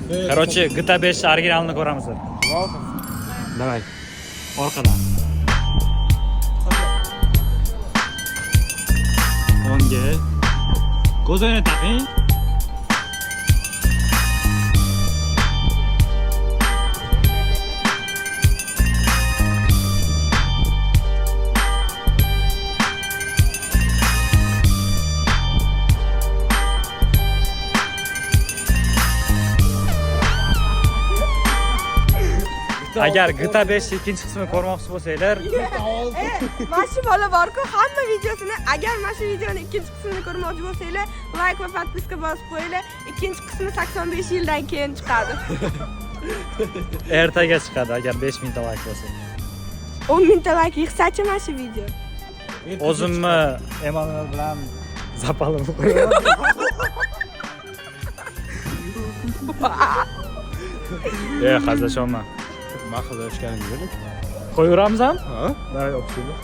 Короче, GTA 5 originalini ko'ramiz. Давай. Orqadan. 10ga. Ko'zoynak taqing. Agar GTA 5 ikkinchi qismini ko'rmoqchi bo'lsanglar, Mana shu bola bor-ku, hamma videosini, agar mana shu videoni ikkinchi qismini ko'rmoqchi bo'lsanglar, like va podpiska bosib qo'yinglar. Ikkinchi qismi 85 yildan keyin chiqadi. ertaga chiqadi agar 5000 ta like bo'lsa. 10 mingta like yig'sachi mana shu video. O'zimni Emanuel bilan zapalimni qo'yaman. Hazırlaşma. Mahallashganingizmi? Qo'yaveramiz ham? Ha? Davay, o'pishinglar.